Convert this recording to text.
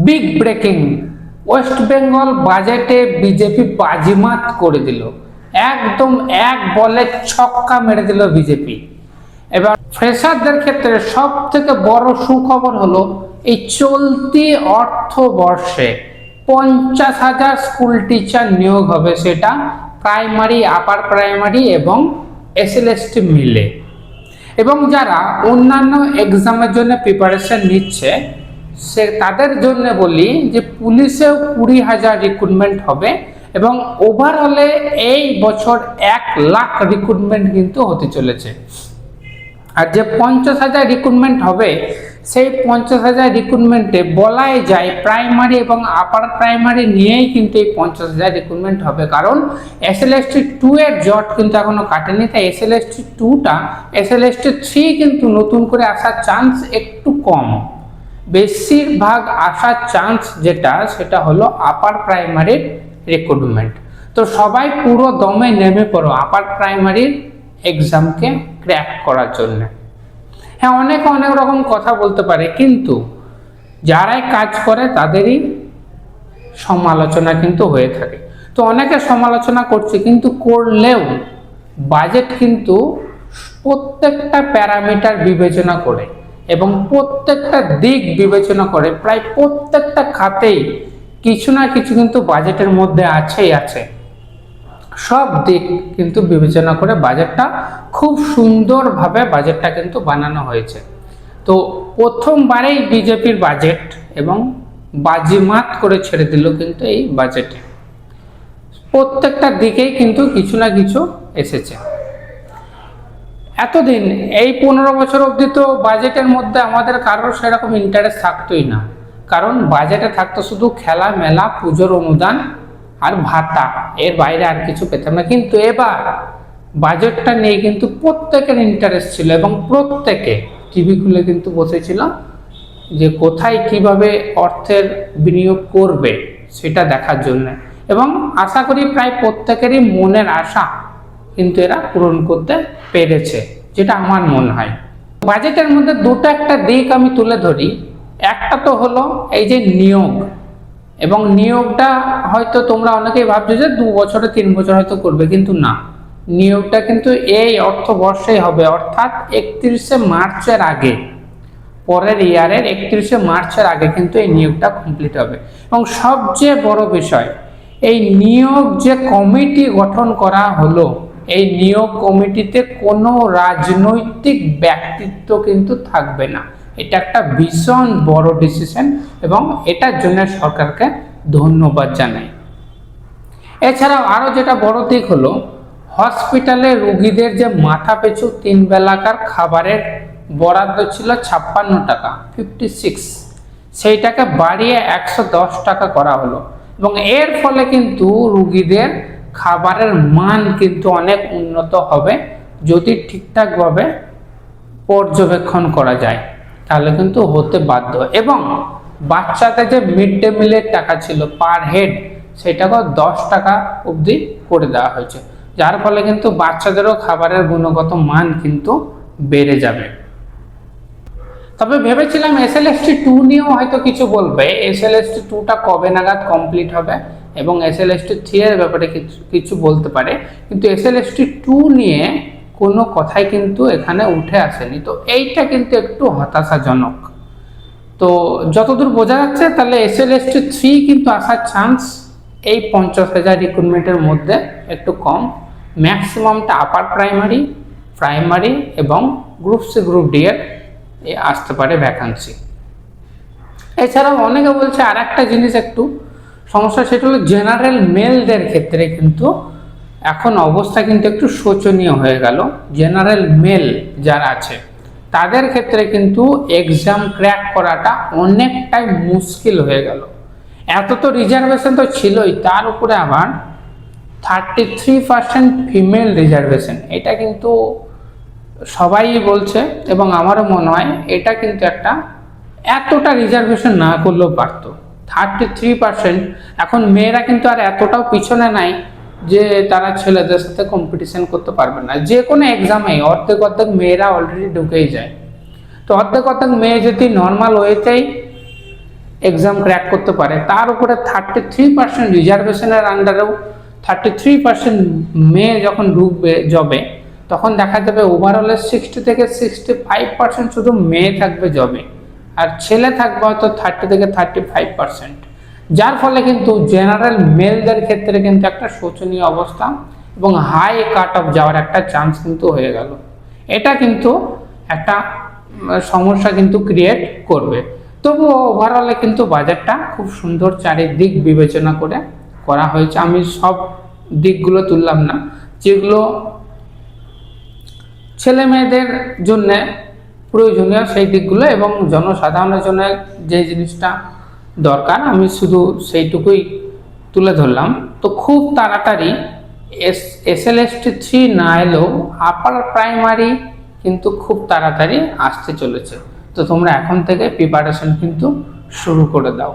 Big breaking, West Bengal বাজেটে BJP বাজিমাত করে দিল, একদম এক বলে ছক্কা মেরে দিল বিজেপি। এবার ফ্রেশারদের ক্ষেত্রে সব থেকে বড় সুখবর হলো এই চলতি অর্থবর্ষে 50,000 স্কুল টিচার নিয়োগ হবে, সেটা প্রাইমারি, আপার প্রাইমারি এবং এসএলএসটি মিলে। এবং যারা অন্যান্য এক্সামের জন্য প্রিপারেশন নিচ্ছে সে তাদের জন্য বলি যে পুলিশেও 20,000 রিক্রুটমেন্ট হবে এবং ওভারঅলে এই বছর 1 লাখ রিক্রুটমেন্ট কিন্তু হতে চলেছে। আর যে 50,000 রিক্রুটমেন্ট হবে সেই 50,000 রিক্রুটমেন্টে বলাই যায় প্রাইমারি এবং আপার প্রাইমারি নিয়েই কিন্তু এই 50,000 রিক্রুটমেন্ট হবে, কারণ এসএলএসটি 2 এর জট কিন্তু এখনো কাটেনি, তাই এসএলএসটি 2টা এসএলএসটি 3 কিন্তু নতুন করে আসার চান্স একটু কম। বেশিরভাগ আসার চান্স সেটা হলো আপার প্রাইমারির রিক্রুটমেন্ট। তো সবাই পুরো দমে নেমে পড়ো আপার প্রাইমারির এক্সামকে ক্র্যাক করার জন্য। হ্যাঁ, অনেক রকম কথা বলতে পারে, কিন্তু যারাই কাজ করে তাদেরই সমালোচনা কিন্তু হয়ে থাকে। তো অনেকে সমালোচনা করছে, কিন্তু করলেও বাজেট কিন্তু প্রত্যেকটা প্যারামিটার বিবেচনা করে এবং প্রত্যেকটা দিক বিবেচনা করে, প্রায় প্রত্যেকটা খাতেই কিছু না কিছু কিন্তু বাজেটের মধ্যে আছে। সব দিক কিন্তু বিবেচনা করে বাজেটটা খুব সুন্দরভাবে বাজেটটা কিন্তু বানানো হয়েছে। তো প্রথমবারেই বিজেপির বাজেট এবং বাজিমাত করে ছেড়ে দিল কিন্তু এই বাজেটে। প্রত্যেকটা দিকেই কিন্তু কিছু না কিছু এসেছে। এতদিন এই 15 বছর অবধি তো বাজেটের মধ্যে আমাদের কারোর সেরকম ইন্টারেস্ট থাকতোই না, কারণ বাজেটে থাকতো শুধু খেলা মেলা, পুজোর অনুদান আর ভাতা, এর বাইরে আর কিছু পেতাম না। কিন্তু এবার বাজেটটা নিয়ে কিন্তু প্রত্যেকের ইন্টারেস্ট ছিল এবং প্রত্যেকে টিভি খুলে কিন্তু বসেছিল যে কোথায় কিভাবে অর্থের বিনিয়োগ করবে সেটা দেখার জন্য। এবং আশা করি প্রায় প্রত্যেকেরই মনের আশা কিন্তু এরা পূরণ করতে পেরেছে, যেটা আমার মনে হয়। বাজেটের মধ্যে একটা দিক আমি তুলে ধরি। একটা তো হলো এই যে নিয়োগ, এবং নিয়োগটা হয়তো তোমরা অনেকেই ভাবছো যে 2 বছরে 3 বছর হয়তো করবে, কিন্তু না, নিয়োগটা কিন্তু এই অর্থবর্ষেই হবে, অর্থাৎ 31শে মার্চের আগে, পরের ইয়ারের 31শে মার্চের আগে কিন্তু এই নিয়োগটা কমপ্লিট হবে। এবং সবচেয়ে বড় বিষয়, এই নিয়োগ যে কমিটি গঠন করা হলো, এই নিয়োগ কমিটিতে কোনো রাজনৈতিক ব্যক্তিত্ব কিন্তু থাকবে না। এটা একটা ভীষণ বড় ডিসিশন এবং এটার জন্য সরকারকে ধন্যবাদ জানাই। এছাড়াও আরো যেটা বড় দিক হলো, হসপিটালে রোগীদের যে মাথা পিছু 3 বেলাকার খাবারের বরাদ্দ ছিল 56 টাকা 56, সেইটাকে বাড়িয়ে 110 টাকা করা হলো। এবং এর ফলে কিন্তু রোগীদের খাবারের মান কিন্তু অনেক উন্নত হবে, যদি ঠিকঠাকভাবে পর্যবেক্ষণ করা যায় তাহলে কিন্তু হতে বাধ্য। এবং বাচ্চাদের যে মিড ডে মিলের টাকা ছিল পার হেড, সেটাকে 10 টাকা অবধি করে দেওয়া হয়েছে, যার ফলে কিন্তু বাচ্চাদেরও খাবারের গুণগত মান কিন্তু বেড়ে যাবে। তবে ভেবেছিলাম এসএলএসটি 2 নিয়েও হয়তো কিছু বলবে, এসএলএসটি 2টা কবে নাগাদ কমপ্লিট হবে এবং এসএলএসটি 3 এর ব্যাপারে কিছু বলতে পারে, কিন্তু এসএলএসটি 2 নিয়ে কোনো কথাই কিন্তু এখানে উঠে আসেনি। তো এইটা কিন্তু একটু হতাশাজনক। তো যতদূর বোঝা যাচ্ছে তাহলে এসএলএসটি 3 কিন্তু আসার চান্স এই 50,000 রিক্রুটমেন্টের মধ্যে একটু কম। ম্যাক্সিমামটা আপার প্রাইমারি এবং গ্রুপ সি গ্রুপ ডি এর আসতে পারে ভ্যাকান্সি। এছাড়াও অনেকে বলছে আর একটা জিনিস একটু সমস্যা, সেটা হলো জেনারেল মেলদের ক্ষেত্রে কিন্তু এখন অবস্থা কিন্তু একটু শোচনীয় হয়ে গেল। জেনারেল মেল যারা আছে তাদের ক্ষেত্রে কিন্তু এক্সাম ক্র্যাক করাটা অনেকটাই মুশকিল হয়ে গেল। এত তো রিজার্ভেশন তো ছিলই, তার উপরে আবার 33% ফিমেল রিজার্ভেশন, এটা কিন্তু সবাই বলছে এবং আমারও মনে হয় এটা কিন্তু এতটা রিজার্ভেশন না করলেও পারত। 33%, এখন মেয়েরা কিন্তু আর এতটাও পিছনে নাই যে তারা ছেলেদের সাথে কম্পিটিশন করতে পারবে না। যে কোনো এক্সামে অর্ধেক মেয়েরা অলরেডি ঢুকেই যায়। তো অর্ধেক মেয়ে যদি নর্মাল ওয়েতেই এক্সাম ক্র্যাক করতে পারে, তার উপরে 33% রিজার্ভেশনের আন্ডারেও 33% মেয়ে যখন ঢুকবে জবে, তখন দেখা যাবে ওভারঅলের 60 থেকে 65% শুধু মেয়ে থাকবে জবে, আর ছেলে থাকবে হয়তো 30 থেকে 35%। যার ফলে কিন্তু জেনারেল মেলদের ক্ষেত্রে কিন্তু একটা শোচনীয় অবস্থা এবং হাই কাট অফ যাওয়ার একটা চান্স কিন্তু হয়ে গেল। এটা কিন্তু একটা সমস্যা কিন্তু ক্রিয়েট করবে। তবুও ওভারঅলে কিন্তু বাজেটটা খুব সুন্দর চারিদিক বিবেচনা করে করা হয়েছে। আমি সব দিকগুলো তুললাম না, যেগুলো ছেলে মেয়েদের জন্য প্রয়োজনীয় সেই দিকগুলো এবং জনসাধারণের জন্য যে জিনিসটা দরকার আমি শুধু সেইটুকুই তুলে ধরলাম। তো খুব তাড়াতাড়ি SLST 3 না এলেও আপার প্রাইমারি কিন্তু খুব তাড়াতাড়ি আসতে চলেছে। তো তোমরা এখন থেকে প্রিপারেশন কিন্তু শুরু করে দাও।